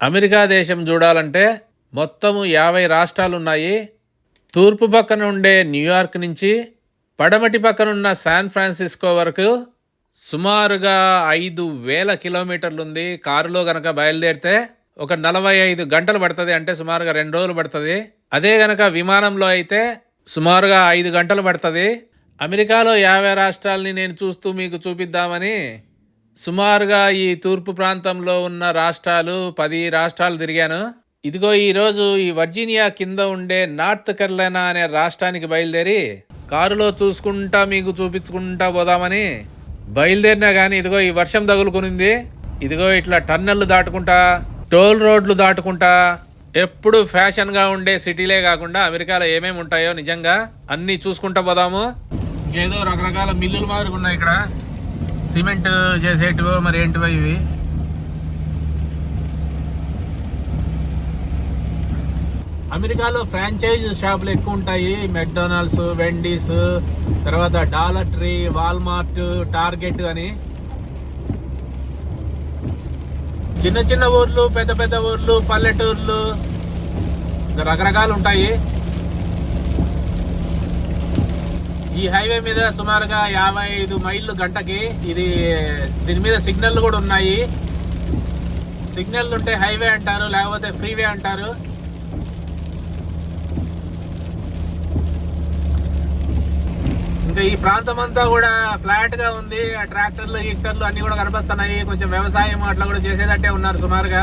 America దేశం చూడాలంటే మొత్తము 50 రాష్ట్రాలున్నాయి. తూర్పు పక్కన ఉండే న్యూయార్క్ నుంచి పడమటి పక్కనున్న శాన్ ఫ్రాన్సిస్కో వరకు సుమారుగా 5,000 కిలోమీటర్లు ఉంది. కారులో గనక బయలుదేరితే ఒక 45 గంటలు పడుతుంది, అంటే సుమారుగా 2 రోజులు పడుతుంది. అదే గనక విమానంలో అయితే సుమారుగా 5 గంటలు పడుతుంది. అమెరికాలో 50 రాష్ట్రాలని నేను చూస్తూ మీకు చూపిద్దామని సుమారుగా ఈ తూర్పు ప్రాంతంలో ఉన్న రాష్ట్రాలు 10 రాష్ట్రాలు తిరిగాను. ఇదిగో ఈరోజు ఈ వర్జీనియా కింద ఉండే నార్త్ కెరళైనా అనే రాష్ట్రానికి బయలుదేరి కారులో చూసుకుంటా మీకు చూపించుకుంటా పోదామని బయలుదేరినా కానీ ఇదిగో ఈ వర్షం తగులుకునింది. ఇదిగో ఇట్లా టన్నెళ్ళు దాటుకుంటా, టోల్ రోడ్లు దాటుకుంటా, ఎప్పుడు ఫ్యాషన్గా ఉండే సిటీలే కాకుండా అమెరికాలో ఏమేమి ఉంటాయో నిజంగా అన్నీ చూసుకుంటా పోదాము. ఏదో రకరకాల మిల్లులు మాదిరి ఉన్నాయి ఇక్కడ, సిమెంట్ చేసేటివో మరి ఏంటివో ఇవి. అమెరికాలో ఫ్రాంచైజ్ షాపులు ఎక్కువ ఉంటాయి. మెక్డొనాల్డ్స్, వెండీస్, తర్వాత డాలర్ ట్రీ, వాల్మార్ట్, టార్గెట్ అని. చిన్న చిన్న ఊర్లు, పెద్ద పెద్ద ఊర్లు, పల్లెటూర్లు రకరకాలు ఉంటాయి. ఈ హైవే మీద సుమారుగా 55 మైళ్ళు గంటకి. దీని మీద సిగ్నల్ కూడా ఉన్నాయి. సిగ్నల్ ఉంటే హైవే అంటారు, లేకపోతే ఫ్రీవే అంటారు. ఇంకా ఈ ప్రాంతం అంతా కూడా ఫ్లాట్ గా ఉంది. ఆ ట్రాక్టర్లు, హెక్టర్లు అన్ని కూడా కనిపిస్తున్నాయి. కొంచెం వ్యవసాయం అట్లా కూడా చేసేటట్టే ఉన్నారు సుమారుగా.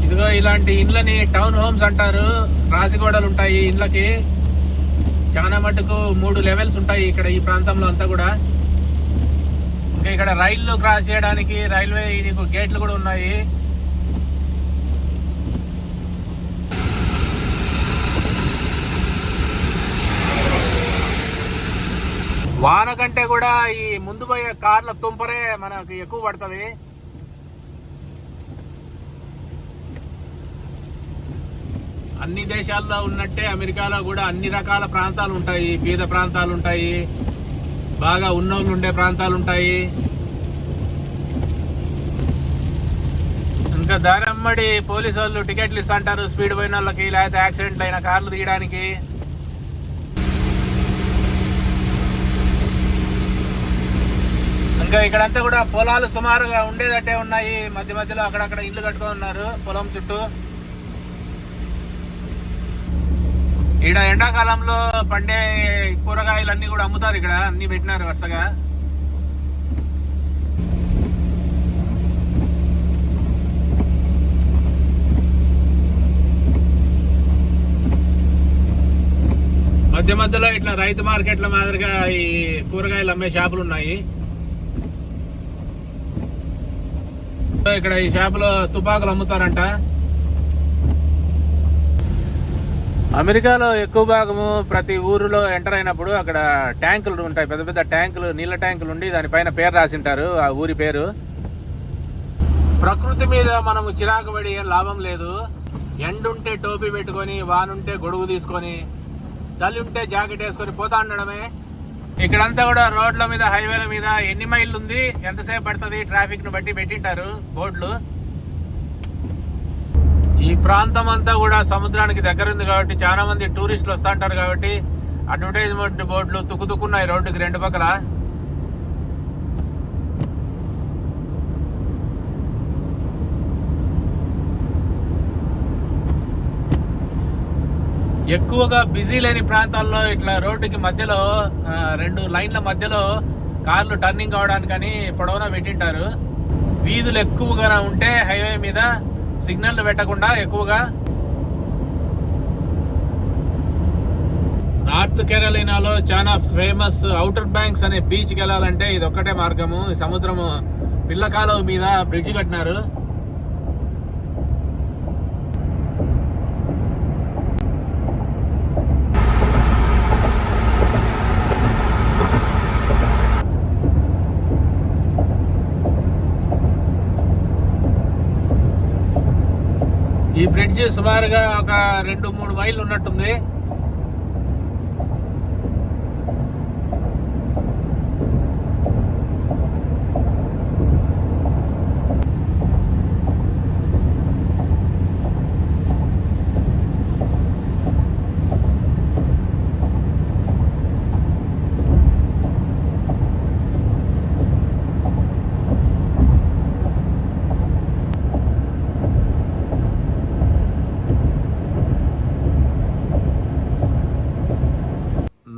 ఇదిగో ఇలాంటి ఇండ్లని టౌన్ హోమ్స్ అంటారు. రాసిగోడలు ఉంటాయి ఇండ్లకి. చాలా మటుకు 3 లెవెల్స్ ఉంటాయి ఇక్కడ ఈ ప్రాంతంలో అంతా కూడా. ఇంకా ఇక్కడ రైళ్లు క్రాస్ చేయడానికి రైల్వే గేట్లు కూడా ఉన్నాయి. వాన కంటే కూడా ఈ ముందు పోయే కార్ల తుంపరే మనకు ఎక్కువ పడుతుంది. అన్ని దేశాల్లో ఉన్నట్టే అమెరికాలో కూడా అన్ని రకాల ప్రాంతాలు ఉంటాయి. బీద ప్రాంతాలు ఉంటాయి, బాగా ఉన్నోళ్ళు ఉండే ప్రాంతాలు ఉంటాయి. ఇంకా దారమ్మడి పోలీసు వాళ్ళు టికెట్లు ఇస్తుంటారు స్పీడ్ పోయిన వాళ్ళకి, లేకపోతే యాక్సిడెంట్లు అయిన కార్లు తీయడానికి. ఇంకా ఇక్కడంతా కూడా పొలాలు సుమారుగా ఉండేదట్టే ఉన్నాయి. మధ్య మధ్యలో అక్కడక్కడ ఇల్లు కట్టుకొని ఉన్నారు పొలం చుట్టూ. ఇక్కడ ఎండాకాలంలో పండే కూరగాయలు అన్ని కూడా అమ్ముతారు. ఇక్కడ అన్ని పెట్టినారు వరుసగా. మధ్య మధ్యలో ఇట్లా రైతు మార్కెట్ల మాదిరిగా ఈ కూరగాయలు అమ్మే షాపులు ఉన్నాయి. ఇక్కడ ఈ షాపులో తుపాకులు అమ్ముతారంట. అమెరికాలో ఎక్కువ భాగము ప్రతి ఊరిలో ఎంటర్ అయినప్పుడు అక్కడ ట్యాంకులు ఉంటాయి, పెద్ద పెద్ద ట్యాంకులు, నీళ్ళ ట్యాంకులు ఉండి దానిపైన పేరు రాసింటారు, ఆ ఊరి పేరు. ప్రకృతి మీద మనము చిరాకు పడి ఏం లాభం లేదు. ఎండుంటే టోపీ పెట్టుకొని, వానుంటే గొడుగు తీసుకొని, చలి ఉంటే జాకెట్ వేసుకొని పోతా ఉండడమే. ఇక్కడంతా కూడా రోడ్ల మీద, హైవేల మీద ఎన్ని మైళ్ళు ఉంది, ఎంతసేపు పడుతుంది, ట్రాఫిక్ ను బట్టి పెట్టింటారు బోర్డులు. ఈ ప్రాంతం అంతా కూడా సముద్రానికి దగ్గర ఉంది కాబట్టి చాలా మంది టూరిస్టులు వస్తూ ఉంటారు కాబట్టి అడ్వర్టైజ్మెంట్ బోర్డులు తుక్కుతున్నాయి రోడ్డుకి 2 పక్కల. ఎక్కువగా బిజీ లేని ప్రాంతాల్లో ఇట్లా రోడ్డుకి మధ్యలో 2 లైన్ల మధ్యలో కార్లు టర్నింగ్ కావడానికని పొడవునా పెట్టింటారు. వీధులు ఎక్కువగా ఉంటే హైవే మీద సిగ్నల్ పెట్టకుండా ఎక్కువగా. నార్త్ కెరళీనాలో చాలా ఫేమస్ ఔటర్ బ్యాంక్స్ అనే బీచ్కి వెళ్ళాలంటే ఇది ఒక్కటే మార్గము. ఈ సముద్రము పిల్లకాలువ మీద బ్రిడ్జ్ కట్టినారు. ఈ బ్రిడ్జ్ సుమారుగా ఒక 2-3 మైళ్ళు ఉన్నట్టుంది.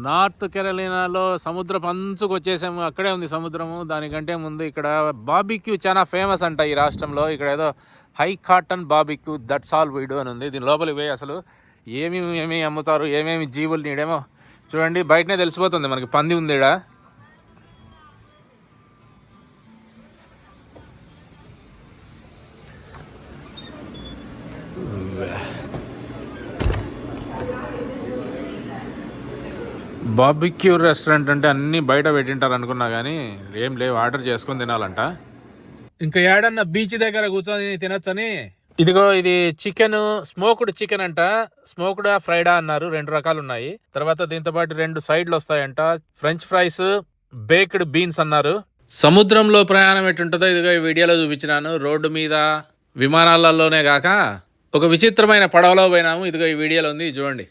నార్త్ కెరళీనాలో సముద్రపు అంచుకు వచ్చేసాము. అక్కడే ఉంది సముద్రము. దానికంటే ముందు ఇక్కడ బార్బిక్యూ చాలా ఫేమస్ అంట ఈ రాష్ట్రంలో. ఇక్కడ ఏదో high cotton barbecue that's all వీడు అని ఉంది. దీని లోపలికి పోయి అసలు ఏమేమి అమ్ముతారు, ఏమేమి జీవులు నీడేమో చూడండి. బయటనే తెలిసిపోతుంది మనకి పంది ఉంది ఈడ. బార్బిక్యూ రెస్టారెంట్ అంటే అన్నీ బయట పెట్టింటారు అనుకున్నా కానీ ఏం లేవు, ఆర్డర్ చేసుకొని తినాలంట. ఇంకా ఏడన్నా బీచ్ దగ్గర కూర్చొని తినొచ్చని. ఇదిగో ఇది చికెన్, స్మోక్డ్ చికెన్ అంట. స్మోక్డా ఫ్రైడా అన్నారు, 2 రకాలు ఉన్నాయి. తర్వాత దీంతో పాటు 2 సైడ్లు వస్తాయంట. ఫ్రెంచ్ ఫ్రైస్, బేక్డ్ బీన్స్ అన్నారు. సముద్రంలో ప్రయాణం ఎట్టుంటుందో ఇదిగో ఈ వీడియోలో చూపించినాను. రోడ్డు మీద, విమానాలలోనే కాక ఒక విచిత్రమైన పడవలో పోయినాము. ఇదిగో ఈ వీడియోలో ఉంది, చూడండి.